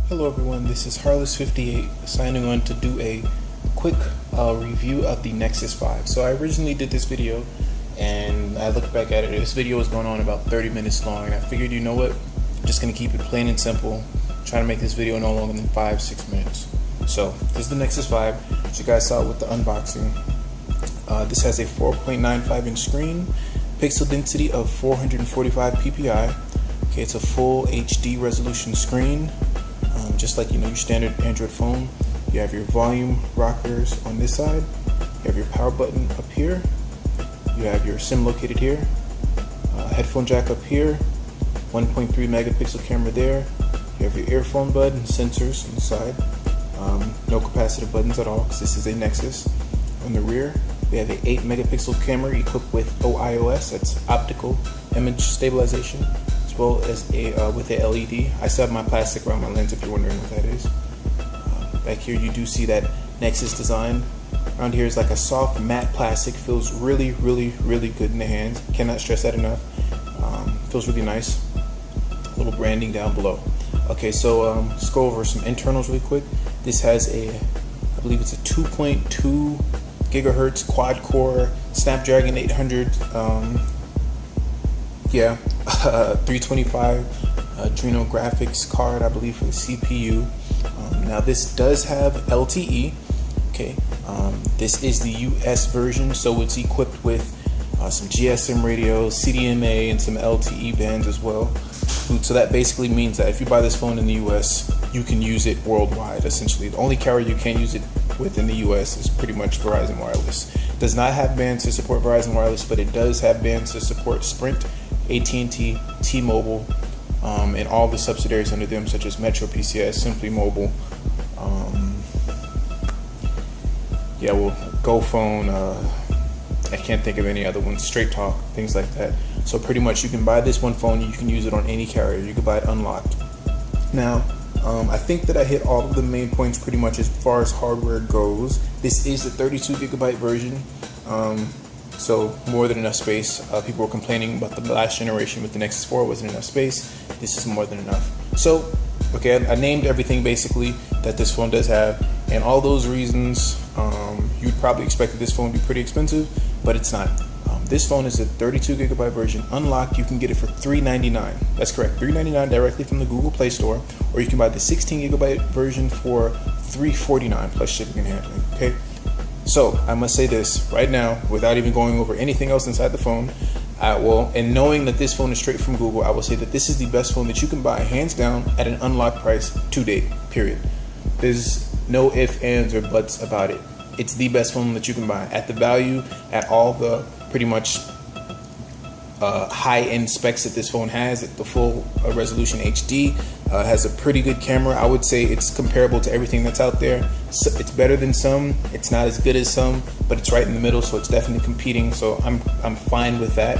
Hello everyone, this is Harless58 signing on to do a quick review of the Nexus 5. So I originally did this video and I looked back at it. This video was going on about 30 minutes long and I figured, you know what, I'm just going to keep it plain and simple, try to make this video no longer than 5-6 minutes. So this is the Nexus 5, as you guys saw with the unboxing. This has a 4.95 inch screen, pixel density of 445 ppi. Okay, it's a full HD resolution screen. Just like your standard Android phone. You have your volume rockers on this side, you have your power button up here, you have your SIM located here, headphone jack up here, 1.3 megapixel camera there, you have your earphone bud and sensors on the side, no capacitive buttons at all because this is a Nexus. On the rear we have an 8 megapixel camera equipped with OIS, that's optical image stabilization, as well as with a LED. I still have my plastic around my lens if you're wondering what that is. Back here you do see that Nexus design. Around here is like a soft matte plastic, feels really good in the hands. Cannot stress that enough. Feels really nice. A little branding down below. Okay, so let's go over some internals really quick. This has I believe it's a 2.2 gigahertz quad core Snapdragon 800 325 Adreno graphics card, I believe, for the CPU. Now this does have LTE. Okay, this is the US version, so it's equipped with some GSM radios, CDMA, and some LTE bands as well. So that basically means that if you buy this phone in the US, you can use it worldwide. Essentially, the only carrier you can't use it with in the US is pretty much Verizon Wireless. It does not have bands to support Verizon Wireless, but it does have bands to support Sprint, AT&T, T-Mobile, and all the subsidiaries under them, such as Metro PCS, Simply Mobile, GoPhone, I can't think of any other ones, Straight Talk, things like that. So pretty much you can buy this one phone, you can use it on any carrier, you can buy it unlocked. Now, I think that I hit all of the main points pretty much as far as hardware goes. This is the 32 gigabyte version. So more than enough space. People were complaining about the last generation with the Nexus 4 wasn't enough space. This is more than enough. So, okay, I named everything basically that this phone does have, and all those reasons, you'd probably expect that this phone would be pretty expensive, but it's not. This phone is a 32 gigabyte version, unlocked. You can get it for $399. That's correct, $399 directly from the Google Play Store, or you can buy the 16 gigabyte version for $349 plus shipping and handling. Okay. So I must say this right now, without even going over anything else inside the phone, and knowing that this phone is straight from Google, I will say that this is the best phone that you can buy, hands down, at an unlocked price to date, period. There's no ifs, ands, or buts about it. It's the best phone that you can buy at the value, at all the pretty much high-end specs that this phone has. At the full resolution HD, has a pretty good camera. I would say it's comparable to everything that's out there. So it's better than some, it's not as good as some, but it's right in the middle, so it's definitely competing. So I'm fine with that.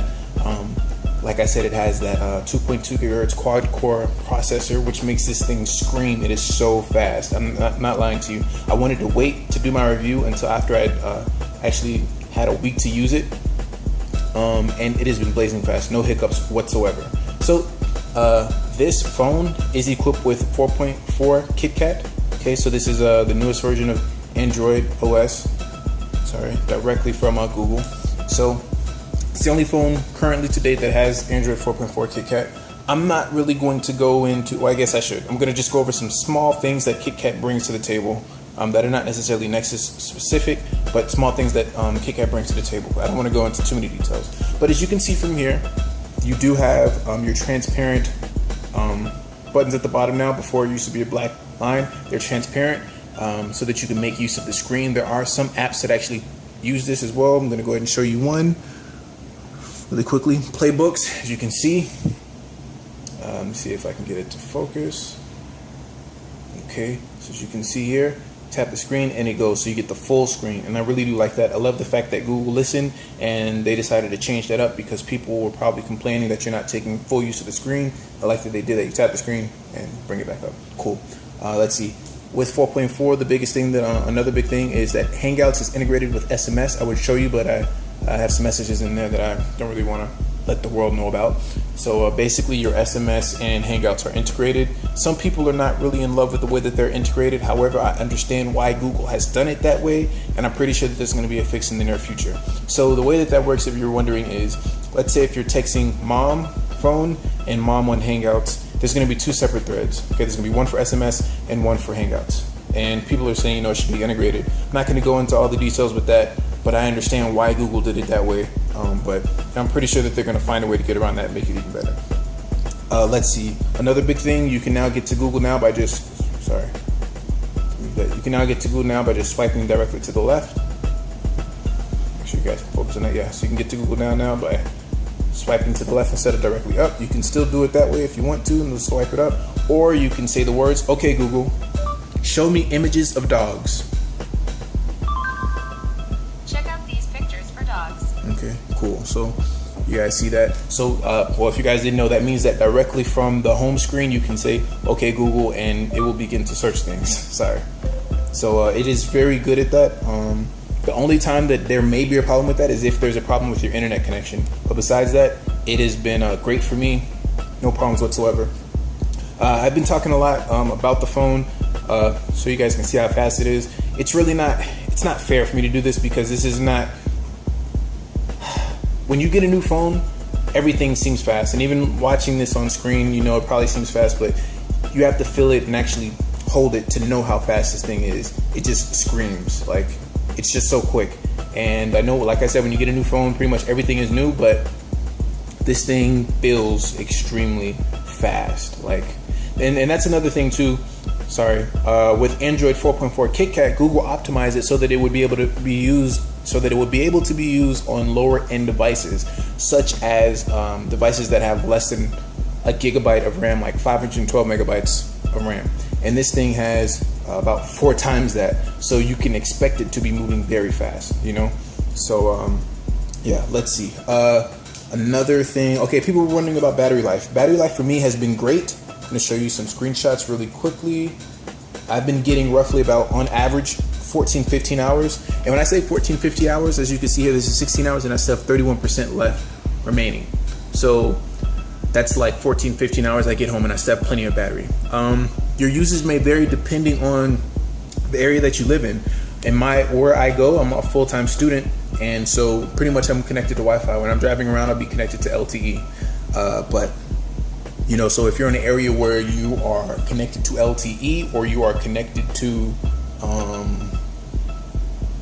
Like I said, it has that 2.2 gigahertz quad core processor, which makes this thing scream. It is so fast. I'm not lying to you. I wanted to wait to do my review until after I'd actually had a week to use it. And it has been blazing fast, no hiccups whatsoever. So this phone is equipped with 4.4 KitKat. Okay, so this is the newest version of Android OS. Sorry, directly from Google. So it's the only phone currently to date that has Android 4.4 KitKat. I'm not really going to go into, well, I guess I should. I'm going to just go over some small things that KitKat brings to the table. That are not necessarily Nexus specific, but small things that KitKat brings to the table. I don't want to go into too many details. But as you can see from here, you do have your transparent buttons at the bottom now. Before it used to be a black line. They're transparent so that you can make use of the screen. There are some apps that actually use this as well. I'm going to go ahead and show you one really quickly. Playbooks, as you can see. Let me see if I can get it to focus. Okay, so as you can see here, tap the screen and it goes, so you get the full screen, and I really do like that. I love the fact that Google listened and they decided to change that up because people were probably complaining that you're not taking full use of the screen. I like that they did that. You tap the screen and bring it back up. Cool. Let's see. With 4.4, the biggest thing that another big thing is that Hangouts is integrated with SMS. I would show you, but I have some messages in there that I don't really want to let the world know about. So basically your SMS and Hangouts are integrated. Some people are not really in love with the way that they're integrated. However, I understand why Google has done it that way, and I'm pretty sure that there's going to be a fix in the near future. So the way that that works, if you're wondering, is let's say if you're texting mom phone and mom on Hangouts, there's going to be two separate threads. Okay, there's going to be one for SMS and one for Hangouts. And people are saying, it should be integrated. I'm not going to go into all the details with that, but I understand why Google did it that way. But I'm pretty sure that they're going to find a way to get around that and make it even better. Let's see. Another big thing, you can now get to Google now by just, you can now get to Google now by just swiping directly to the left. Make sure you guys can focus on that. Yeah, so you can get to Google now by swiping to the left instead of directly up. You can still do it that way if you want to and just swipe it up. Or you can say the words, okay Google, show me images of dogs. Check out these pictures for dogs. Okay, cool. So you guys see that? So, well, if you guys didn't know, that means that directly from the home screen, you can say, okay, Google, and it will begin to search things. Sorry. So it is very good at that. The only time that there may be a problem with that is if there's a problem with your internet connection. But besides that, it has been great for me. No problems whatsoever. I've been talking a lot about the phone, so you guys can see how fast it is. It's really not, it's not fair for me to do this because this is not, when you get a new phone, everything seems fast. And even watching this on screen, it probably seems fast, but you have to feel it and actually hold it to know how fast this thing is. It just screams. Like, it's just so quick. And I know, like I said, when you get a new phone, pretty much everything is new, but this thing feels extremely fast. Like, and that's another thing too. Sorry, with Android 4.4 KitKat, Google optimized it so that it would be able to be used, on lower end devices, such as devices that have less than a gigabyte of RAM, like 512 megabytes of RAM. And this thing has about 4 times that, so you can expect it to be moving very fast, So yeah, let's see. Another thing, okay, people were wondering about battery life. Battery life for me has been great. I'm going to show you some screenshots really quickly. I've been getting roughly about, on average, 14-15 hours. And when I say 14-15 hours, as you can see here, this is 16 hours and I still have 31% left remaining. So that's like 14-15 hours I get home and I still have plenty of battery. Your usage may vary depending on the area that you live in. Where I go, I'm a full-time student, and so pretty much I'm connected to Wi-Fi. When I'm driving around, I'll be connected to LTE. So if you're in an area where you are connected to LTE or you are connected to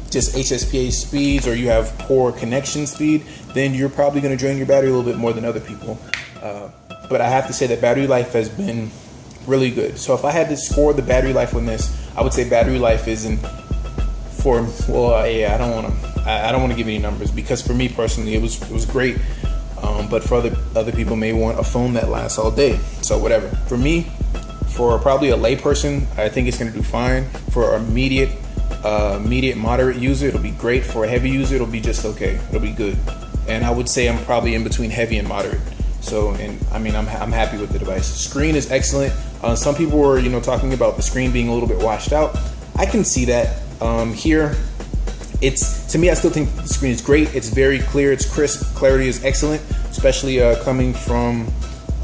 just HSPA speeds, or you have poor connection speed, then you're probably going to drain your battery a little bit more than other people. But I have to say that battery life has been really good. So if I had to score the battery life on this, I would say battery life isn't for, I don't want to give any numbers, because for me personally, it was great. But for other people may want a phone that lasts all day. So whatever. For me, for probably a layperson, I think it's going to do fine. For a mediate moderate user, it'll be great. For a heavy user, it'll be just okay. It'll be good. And I would say I'm probably in between heavy and moderate. So, I'm happy with the device. Screen is excellent. Some people were, talking about the screen being a little bit washed out. I can see that. Here, to me, I still think the screen is great. It's very clear. It's crisp. Clarity is excellent, especially coming from,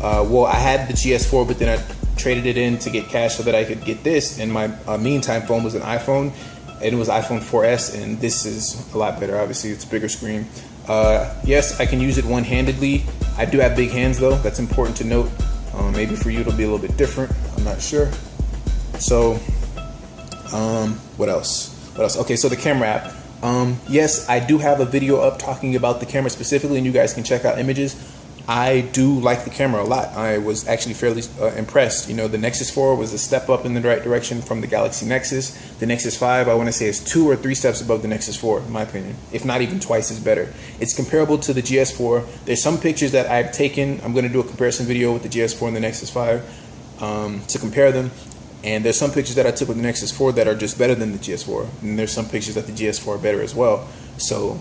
I had the GS4, but then I traded it in to get cash so that I could get this. And my meantime phone was an iPhone, and it was iPhone 4S, and this is a lot better. Obviously, it's a bigger screen. Yes, I can use it one-handedly. I do have big hands, though. That's important to note. Maybe for you, it'll be a little bit different. I'm not sure. So, what else? Okay, so the camera app. Yes, I do have a video up talking about the camera specifically, and you guys can check out images. I do like the camera a lot. I was actually fairly impressed. The Nexus 4 was a step up in the right direction from the Galaxy Nexus. The Nexus 5, I want to say, is 2 or 3 steps above the Nexus 4, in my opinion, if not even twice as better. It's comparable to the GS4. There's some pictures that I've taken. I'm going to do a comparison video with the GS4 and the Nexus 5 to compare them. And there's some pictures that I took with the Nexus 4 that are just better than the GS4. And there's some pictures that the GS4 are better as well. So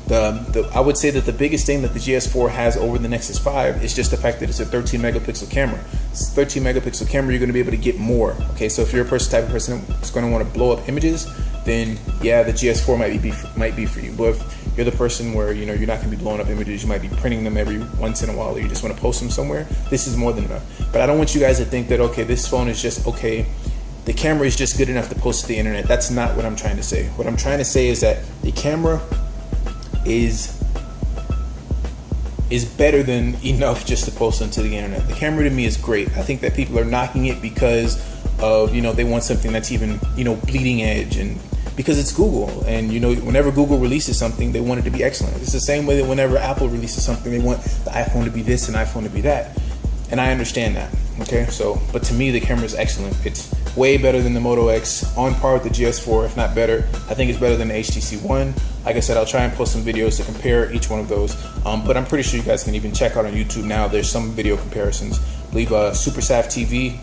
I would say that the biggest thing that the GS4 has over the Nexus 5 is just the fact that it's a 13 megapixel camera. It's a 13 megapixel camera, you're going to be able to get more. Okay, so if you're a type of person that's going to want to blow up images, then yeah, the GS4 might be for you. But if you're the person where, you know, you're not going to be blowing up images. You might be printing them every once in a while, or you just want to post them somewhere. This is more than enough. But I don't want you guys to think that, okay, this phone is just okay. The camera is just good enough to post to the internet. That's not what I'm trying to say. What I'm trying to say is that the camera is better than enough just to post onto the internet. The camera to me is great. I think that people are knocking it because of, you know, they want something that's even, you know, bleeding edge, and because it's Google, and you know, whenever Google releases something, they want it to be excellent. It's the same way that whenever Apple releases something, they want the iPhone to be this and iPhone to be that. And I understand that, okay? So, but to me, the camera is excellent. It's way better than the Moto X, on par with the GS4, if not better. I think it's better than the HTC One. Like I said, I'll try and post some videos to compare each one of those. But I'm pretty sure you guys can even check out on YouTube now. There's some video comparisons. I believe Super Sav TV,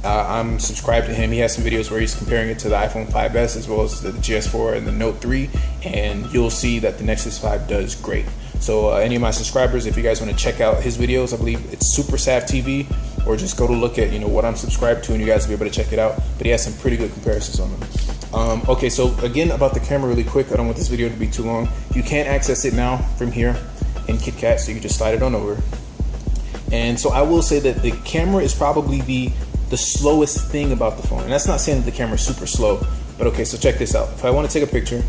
I'm subscribed to him. He has some videos where he's comparing it to the iPhone 5S as well as the GS4 and the Note 3, and you'll see that the Nexus 5 does great. So any of my subscribers, if you guys want to check out his videos, I believe it's Super Sav TV, or just go to look at, you know, what I'm subscribed to, and you guys will be able to check it out. But he has some pretty good comparisons on them. Okay, so again about the camera really quick. I don't want this video to be too long. You can't access it now from here in KitKat, so you can just slide it on over. And so I will say that the camera is probably the slowest thing about the phone. And that's not saying that the camera is super slow, but okay, so check this out. If I want to take a picture,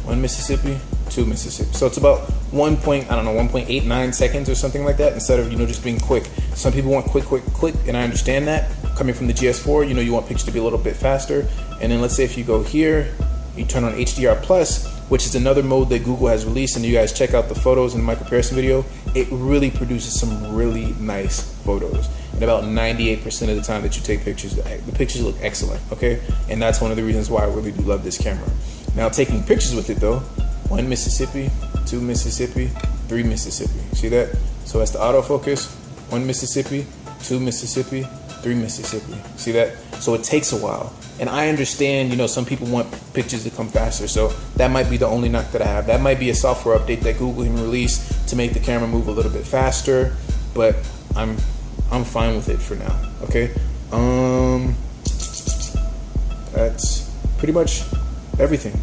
1 Mississippi, 2 Mississippi. So it's about 1.89 seconds or something like that, instead of, you know, just being quick. Some people want quick, and I understand that. Coming from the GS4, you know, you want pictures to be a little bit faster. And then let's say if you go here, you turn on HDR Plus, which is another mode that Google has released, and you guys check out the photos in my comparison video. It really produces some really nice photos. And about 98% of the time that you take pictures, the pictures look excellent, okay? And that's one of the reasons why I really do love this camera. Now, taking pictures with it though, 1 Mississippi, 2 Mississippi, 3 Mississippi. See that? So that's the autofocus, 1 Mississippi, 2 Mississippi, 3 Mississippi. See that? So it takes a while. And I understand, you know, some people want pictures to come faster, so that might be the only knock that I have. That might be a software update that Google can release to make the camera move a little bit faster, but I'm fine with it for now. Okay. That's pretty much everything.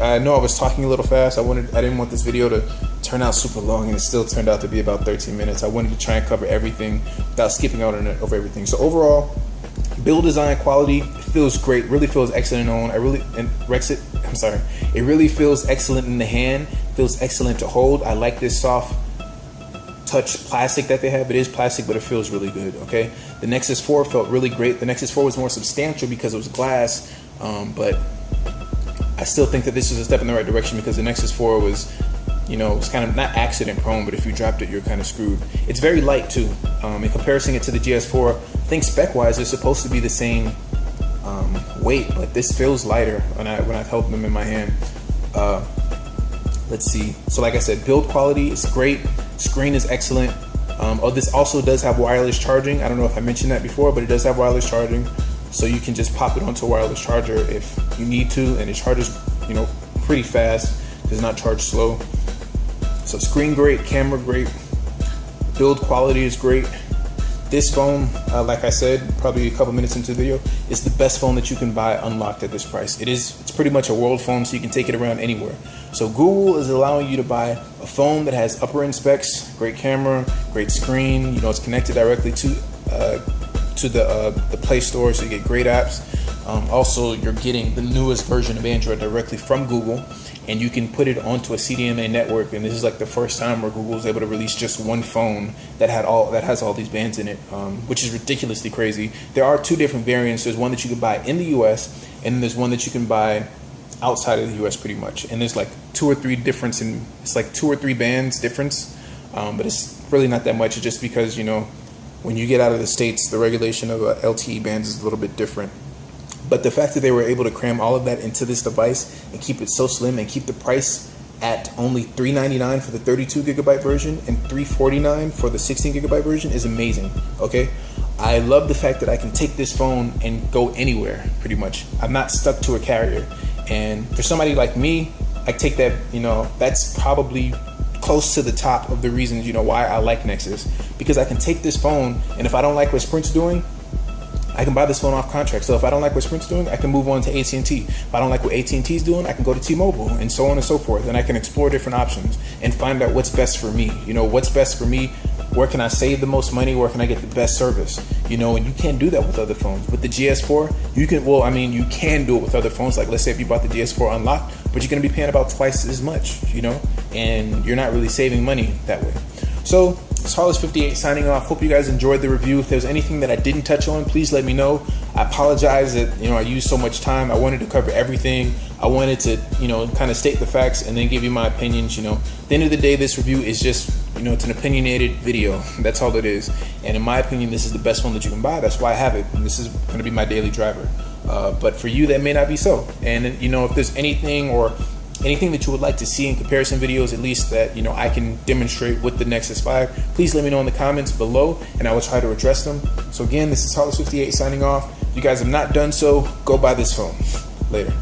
I know I was talking a little fast. I didn't want this video to turn out super long, and it still turned out to be about 13 minutes. I wanted to try and cover everything without skipping out on over everything. So overall, build design quality, it feels great. Really feels excellent on. It really feels excellent in the hand. Feels excellent to hold. I like this soft touch plastic that they have. It is plastic, but it feels really good. Okay. The Nexus 4 felt really great. The Nexus 4 was more substantial because it was glass, but I still think that this is a step in the right direction, because the Nexus 4 was, you know, it's kind of not accident prone, but if you dropped it, you're kind of screwed. It's very light too. In comparison it to the GS4, I think spec wise they're supposed to be the same weight, but this feels lighter when I've held them in my hand. Let's see. So like I said, build quality is great. Screen is excellent. This also does have wireless charging. I don't know if I mentioned that before, but it does have wireless charging. So you can just pop it onto a wireless charger if you need to, and it charges, you know, pretty fast. Does not charge slow. So screen great, camera great, build quality is great. This phone, like I said, probably a couple minutes into the video, is the best phone that you can buy unlocked at this price. It's pretty much a world phone, so you can take it around anywhere. So Google is allowing you to buy a phone that has upper end specs, great camera, great screen. You know, it's connected directly to the Play Store, so you get great apps. Also, you're getting the newest version of Android directly from Google, and you can put it onto a CDMA network. And this is like the first time where Google is able to release just one phone that has all these bands in it, which is ridiculously crazy. There are two different variants. There's one that you can buy in the US, and then there's one that you can buy outside of the US pretty much. And there's like 2 or 3 difference in, it's like 2 or 3 bands difference, but it's really not that much. It's just because, you know, when you get out of the States, the regulation of LTE bands is a little bit different. But the fact that they were able to cram all of that into this device and keep it so slim and keep the price at only $399 for the 32 gigabyte version and $349 for the 16 gigabyte version is amazing. Okay, I love the fact that I can take this phone and go anywhere pretty much. I'm not stuck to a carrier, and for somebody like me, I take that, you know, that's probably close to the top of the reasons, you know, why I like Nexus, because I can take this phone, and if I don't like what Sprint's doing, I can buy this phone off contract. So if I don't like what Sprint's doing, I can move on to AT&T. If I don't like what AT&T's doing, I can go to T-Mobile, and so on and so forth. And I can explore different options and find out what's best for me. You know, what's best for me. Where can I save the most money? Where can I get the best service? You know, and you can't do that with other phones. With the GS4, you can, well, I mean, you can do it with other phones. Like, let's say if you bought the GS4 unlocked, but you're going to be paying about twice as much, you know, and you're not really saving money that way. So, it's Hollis58 signing off. Hope you guys enjoyed the review. If there's anything that I didn't touch on, please let me know. I apologize that, you know, I used so much time. I wanted to cover everything. I wanted to, you know, kind of state the facts and then give you my opinions, you know. At the end of the day, this review is just, you know, it's an opinionated video. That's all it is. And in my opinion, this is the best one that you can buy. That's why I have it. And this is going to be my daily driver. But for you, that may not be so. And, you know, if there's anything that you would like to see in comparison videos, at least that, you know, I can demonstrate with the Nexus 5, please let me know in the comments below and I will try to address them. So again, this is Hollis58 signing off. If you guys have not done so, go buy this phone. Later.